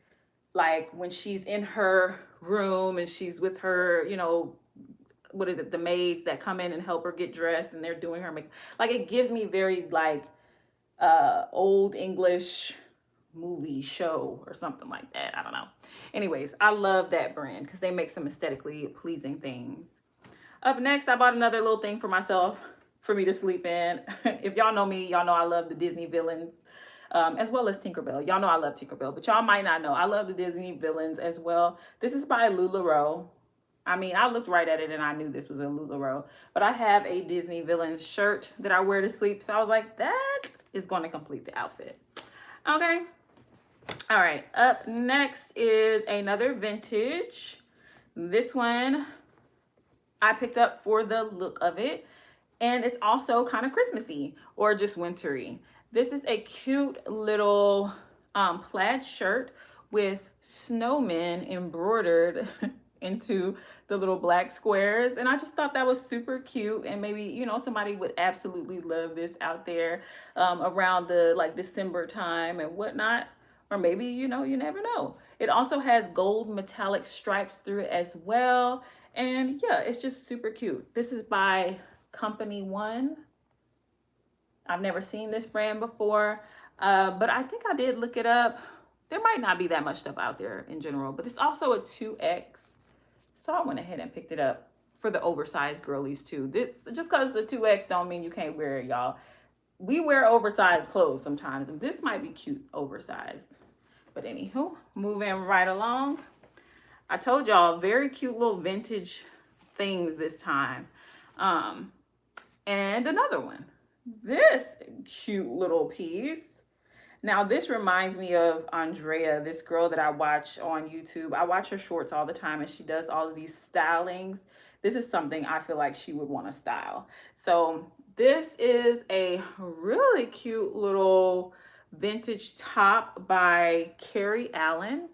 like when she's in her room and she's with her, you know, what is it, the maids that come in and help her get dressed and they're doing her makeup. Like, it gives me very like old English movie show or something like that. I don't know. Anyways, I love that brand because they make some aesthetically pleasing things. Up next, I bought another little thing for myself for me to sleep in. If y'all know me, y'all know I love the Disney villains, as well as Tinkerbell. Y'all know I love Tinkerbell, but y'all might not know I love the Disney villains as well. This is by LuLaRoe. I mean, I looked right at it and I knew this was a LuLaRoe, but I have a Disney villain shirt that I wear to sleep. So I was like, that is going to complete the outfit. Okay. All right. Up next is another vintage. This one I picked up for the look of it. And it's also kind of Christmassy or just wintry. This is a cute little plaid shirt with snowmen embroidered into the little black squares. And I just thought that was super cute. And maybe, you know, somebody would absolutely love this out there around the like December time and whatnot. Or maybe, you know, you never know. It also has gold metallic stripes through it as well. And yeah, it's just super cute. This is by Company One. I've never seen this brand before, but I think I did look it up. There might not be that much stuff out there in general, but it's also a 2X. So I went ahead and picked it up for the oversized girlies too. This, just because it's a 2X don't mean you can't wear it, y'all. We wear oversized clothes sometimes, and this might be cute oversized. But anywho, moving right along. I told y'all, very cute little vintage things this time. And another one, this cute little piece. Now, this reminds me of Andrea, this girl that I watch on YouTube. I watch her shorts all the time and she does all of these stylings. This is something I feel like she would want to style. So, this is a really cute little vintage top by Carrie Allen.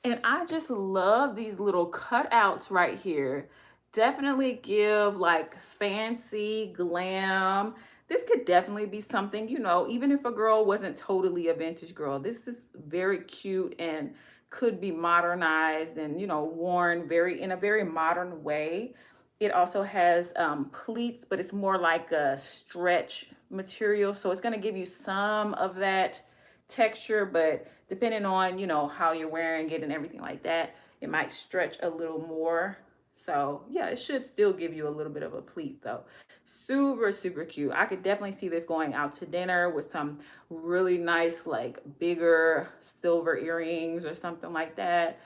And I just love these little cutouts right here. Definitely give like fancy glam. This could definitely be something, you know, even if a girl wasn't totally a vintage girl, this is very cute and could be modernized and, you know, worn very in a very modern way. It also has pleats, but it's more like a stretch material. So it's going to give you some of that texture, but depending on, you know, how you're wearing it and everything like that, it might stretch a little more. So yeah, it should still give you a little bit of a pleat though. Super, super cute. I could definitely see this going out to dinner with some really nice, like bigger silver earrings or something like that.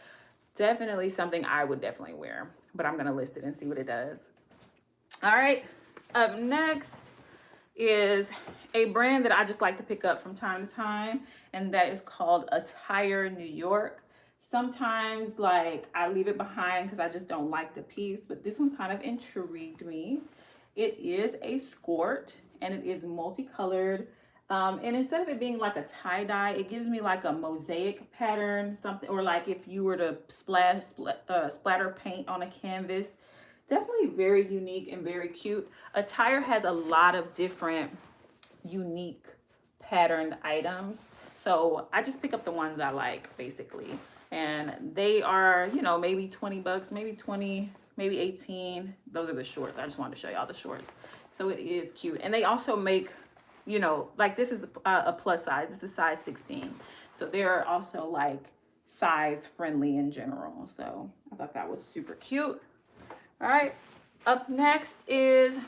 Definitely something I would definitely wear, but I'm gonna list it and see what it does. All right, up next is a brand that I just like to pick up from time to time, and that is called Attire New York. Sometimes like I leave it behind because I just don't like the piece, but this one kind of intrigued me. It is a skirt and it is multicolored. And instead of it being like a tie-dye, it gives me like a mosaic pattern, something, or like if you were to splatter paint on a canvas. Definitely very unique and very cute. Attire has a lot of different unique patterned items. So I just pick up the ones I like basically. And they are, you know, maybe 20 bucks, maybe 20, maybe 18. Those are the shorts. I just wanted to show y'all the shorts. So it is cute. And they also make, you know, like this is a plus size. It's a size 16. So they're also like size friendly in general. So I thought that was super cute. All right, up next is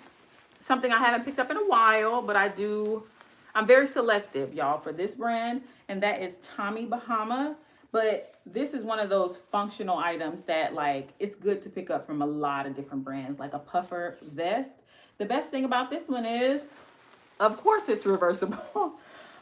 something I haven't picked up in a while, but I'm very selective, y'all, for this brand, and that is Tommy Bahama. But this is one of those functional items that like it's good to pick up from a lot of different brands, like a puffer vest. The best thing about this one is, of course, it's reversible.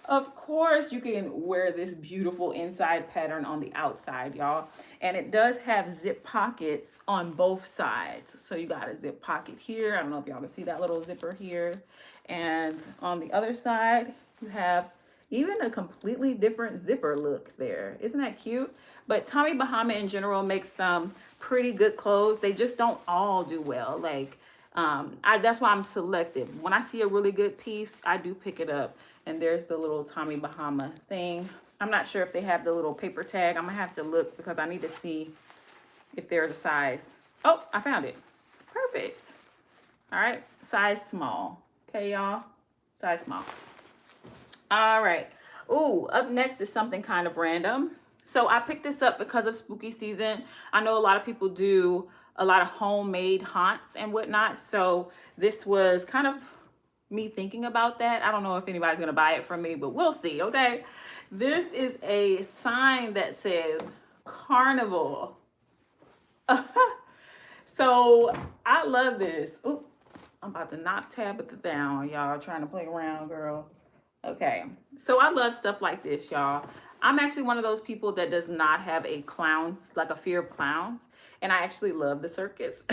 Of course, you can wear this beautiful inside pattern on the outside, y'all. And it does have zip pockets on both sides. So you got a zip pocket here. I don't know if y'all can see that little zipper here. And on the other side, you have even a completely different zipper look there. Isn't that cute? But Tommy Bahama in general makes some pretty good clothes. They just don't all do well. Like, that's why I'm selective. When I see a really good piece, I do pick it up. And there's the little Tommy Bahama thing. I'm not sure if they have the little paper tag. I'm gonna have to look because I need to see if there's a size. Oh, I found it. Perfect. All right, size small. Okay, y'all, size small. All right. Ooh, up next is something kind of random. So I picked this up because of spooky season. I know a lot of people do a lot of homemade haunts and whatnot. So this was kind of me thinking about that. I don't know if anybody's gonna buy it from me, but we'll see. Okay, this is a sign that says Carnival. So I love this. Ooh, I'm about to knock Tabitha down, y'all. Trying to play around, girl. Okay, so I love stuff like this, y'all. I'm actually one of those people that does not have a clown, like a fear of clowns. And I actually love the circus,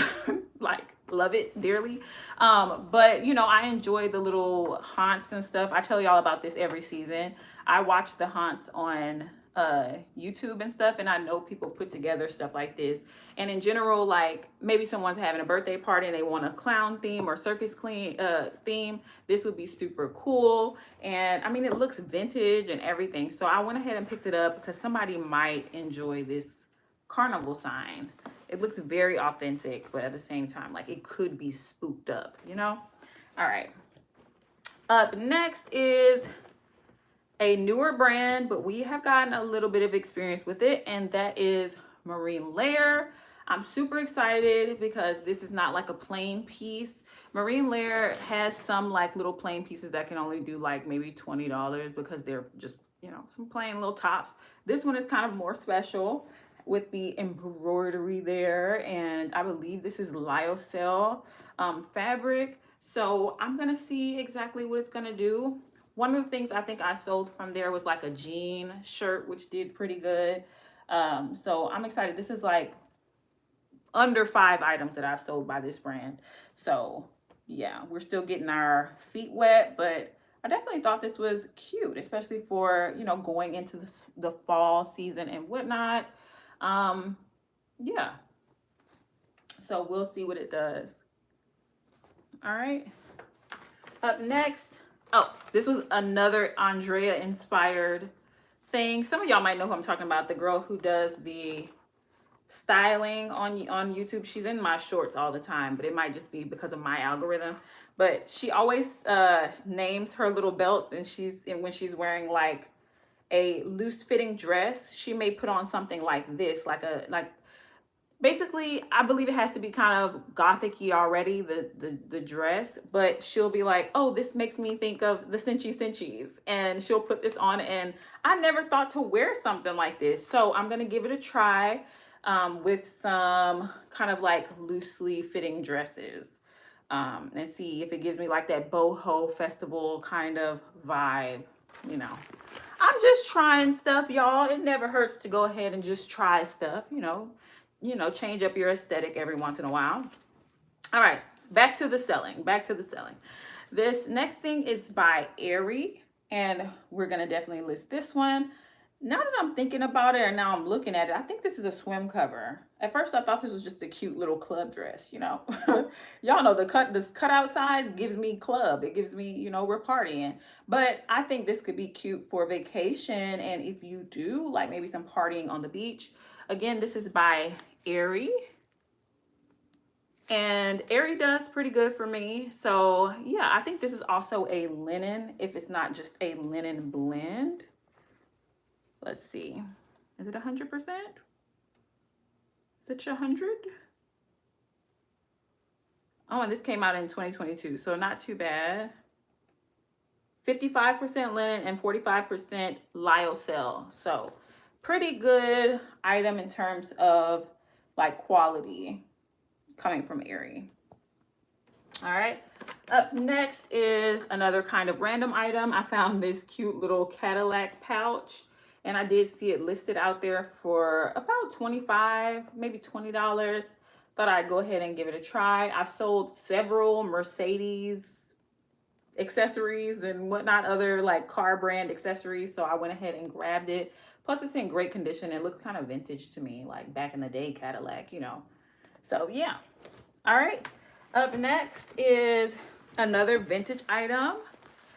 like love it dearly. But you know, I enjoy the little haunts and stuff. I tell y'all about this every season. I watch the haunts on YouTube and stuff, and I know people put together stuff like this. And in general, like maybe someone's having a birthday party and they want a clown theme or circus theme, this would be super cool. And I mean, it looks vintage and everything. So I went ahead and picked it up because somebody might enjoy this carnival sign. It looks very authentic, but at the same time, like it could be spooked up, you know? All right. Up next is a newer brand, but we have gotten a little bit of experience with it, and that is Marine Layer. I'm super excited because this is not like a plain piece. Marine Layer has some like little plain pieces that can only do like maybe $20 because they're just, you know, some plain little tops. This one is kind of more special with the embroidery there, and I believe this is lyocell fabric. So I'm gonna see exactly what it's gonna do. One of the things I think I sold from there was like a jean shirt, which did pretty good. So I'm excited. This is like under 5 items that I've sold by this brand. So yeah, we're still getting our feet wet, but I definitely thought this was cute, especially for, you know, going into the fall season and whatnot. Yeah, so we'll see what it does. All right, up next, oh, this was another Andrea inspired thing. Some of y'all might know who I'm talking about, the girl who does the styling on YouTube. She's in my shorts all the time, but it might just be because of my algorithm. But she always names her little belts, and when she's wearing like a loose fitting dress, she may put on something like this, like basically, I believe it has to be kind of gothic-y already, the dress, but she'll be like, oh, this makes me think of the Cincy Cinchies, and she'll put this on, and I never thought to wear something like this, so I'm gonna give it a try with some kind of like loosely fitting dresses, and see if it gives me like that boho festival kind of vibe, you know. I'm just trying stuff, y'all. It never hurts to go ahead and just try stuff, you know, change up your aesthetic every once in a while. All right, back to the selling. This next thing is by Airy, and we're gonna definitely list this one. Now that I'm thinking about it, and now I'm looking at it, I think this is a swim cover. At first, I thought this was just a cute little club dress, you know. Y'all know this cutout size gives me club. It gives me, you know, we're partying. But I think this could be cute for vacation, and if you do, like maybe some partying on the beach. Again, this is by Airy. And Airy does pretty good for me. So yeah, I think this is also a linen, if it's not just a linen blend. Let's see. Is it 100%? Is it 100? Oh, and this came out in 2022, so not too bad. 55% linen and 45% lyocell. So pretty good item in terms of like quality coming from Airy. All right, up next is another kind of random item. I found this cute little Cadillac pouch, and I did see it listed out there for about $25, maybe $20. Thought I'd go ahead and give it a try. I've sold several Mercedes accessories and whatnot, other like car brand accessories, so I went ahead and grabbed it. Plus it's in great condition. It looks kind of vintage to me, like back in the day Cadillac, you know. So yeah. All right, up next is another vintage item,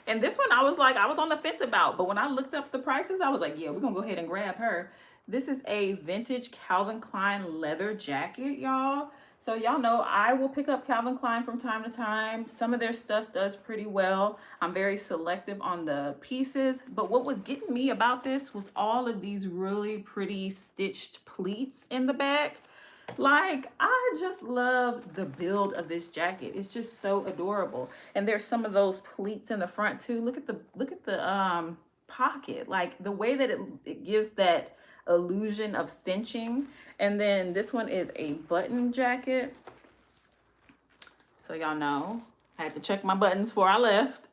and this one I was on the fence about, but when I looked up the prices, I was like, yeah, we're gonna go ahead and grab her. This is a vintage Calvin Klein leather jacket, y'all. So y'all know I will pick up Calvin Klein from time to time. Some of their stuff does pretty well. I'm very selective on the pieces, but what was getting me about this was all of these really pretty stitched pleats in the back. Like, I just love the build of this jacket. It's just so adorable. And there's some of those pleats in the front too. Look at the pocket. Like the way that it gives that illusion of cinching. And then this one is a button jacket. So y'all know I had to check my buttons before I left.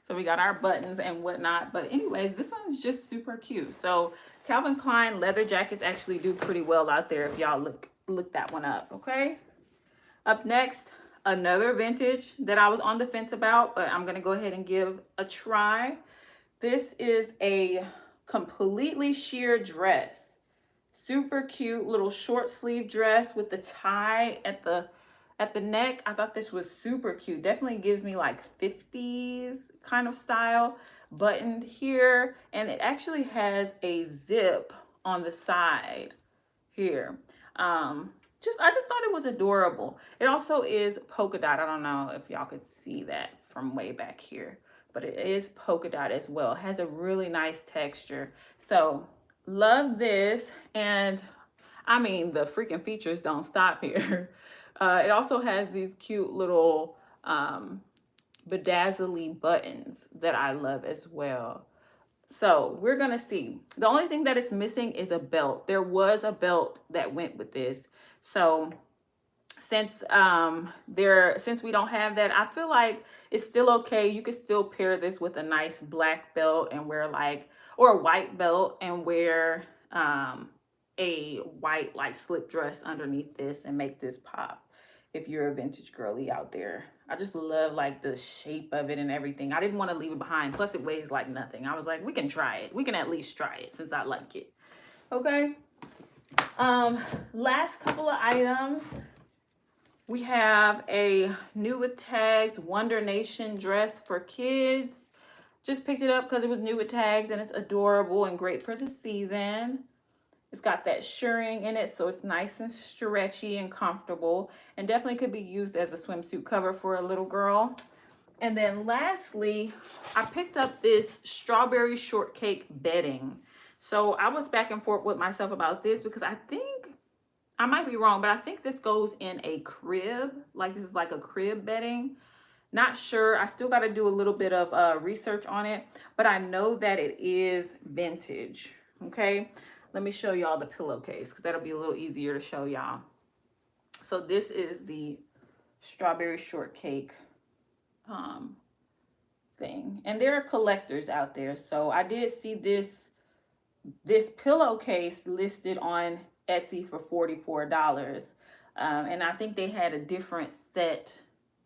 So we got our buttons and whatnot. But anyways, this one's just super cute. So Calvin Klein leather jackets actually do pretty well out there if y'all look that one up, okay? Up next, another vintage that I was on the fence about, but I'm gonna go ahead and give a try. This is a completely sheer dress. Super cute little short sleeve dress with the tie at the neck. I thought this was super cute. Definitely gives me like 50s kind of style, buttoned here, and it actually has a zip on the side here. I just thought it was adorable. It also is polka dot. I don't know if y'all could see that from way back here, but it is polka dot as well. It has a really nice texture. So love this. And I mean, the freaking features don't stop here. It also has these cute little bedazzly buttons that I love as well. So we're gonna see. The only thing that is missing is a belt. There was a belt that went with this. So since since we don't have that, I feel like it's still okay. You could still pair this with a nice black belt and wear like, or a white belt and wear a white like slip dress underneath this and make this pop if you're a vintage girly out there. I just love like the shape of it and everything. I didn't want to leave it behind. Plus it weighs like nothing. I was like, we can try it. We can at least try it since I like it. Okay. Last couple of items. We have a new with tags Wonder Nation dress for kids. Just picked it up because it was new with tags and it's adorable and great for the season. It's got that shirring in it, so it's nice and stretchy and comfortable, and definitely could be used as a swimsuit cover for a little girl. And then lastly, I picked up this strawberry shortcake bedding. So I was back and forth with myself about this because I think, I might be wrong, but I think this goes in a crib. Like this is like a crib bedding. Not sure. I still got to do a little bit of research on it, but I know that it is vintage. Okay. Let me show y'all the pillowcase because that'll be a little easier to show y'all. So this is the strawberry shortcake thing. And there are collectors out there. So I did see this pillowcase listed on Etsy for $44. And I think they had a different set,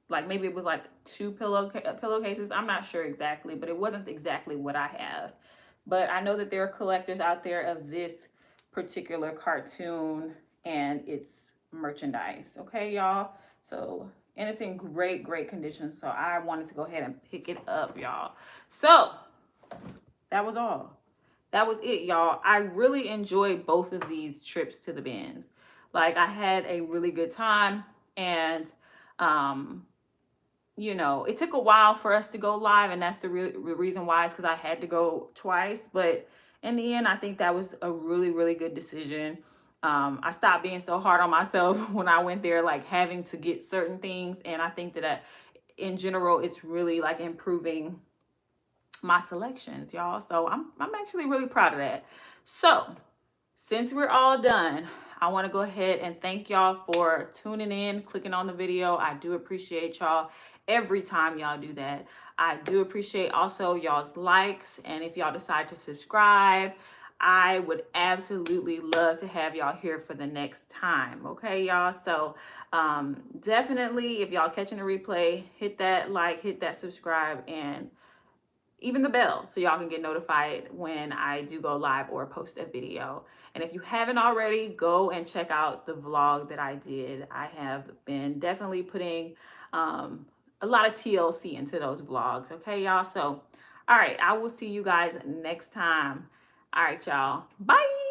like maybe it was like two pillowcases. I'm not sure exactly, but it wasn't exactly what I have. But I know that there are collectors out there of this particular cartoon and its merchandise. Okay, y'all. So, and it's in great, great condition. So I wanted to go ahead and pick it up, y'all. So that was all. That was it, y'all. I really enjoyed both of these trips to the BINZ. Like I had a really good time, and you know, it took a while for us to go live, and that's the reason why, is because I had to go twice. But in the end, I think that was a really, really good decision. I stopped being so hard on myself when I went there, like having to get certain things. And I think that in general, it's really like improving my selections, y'all. So I'm actually really proud of that. So since we're all done, I want to go ahead and thank y'all for tuning in, clicking on the video. I do appreciate y'all every time y'all do that. I do appreciate also y'all's likes, and if y'all decide to subscribe, I would absolutely love to have y'all here for the next time. Okay, y'all. So definitely, if y'all catching the replay, hit that like, hit that subscribe, and even the bell so y'all can get notified when I do go live or post a video. And if you haven't already, go and check out the vlog that I did. I have been definitely putting a lot of TLC into those vlogs. Okay, y'all. So, all right, I will see you guys next time. All right, y'all. Bye.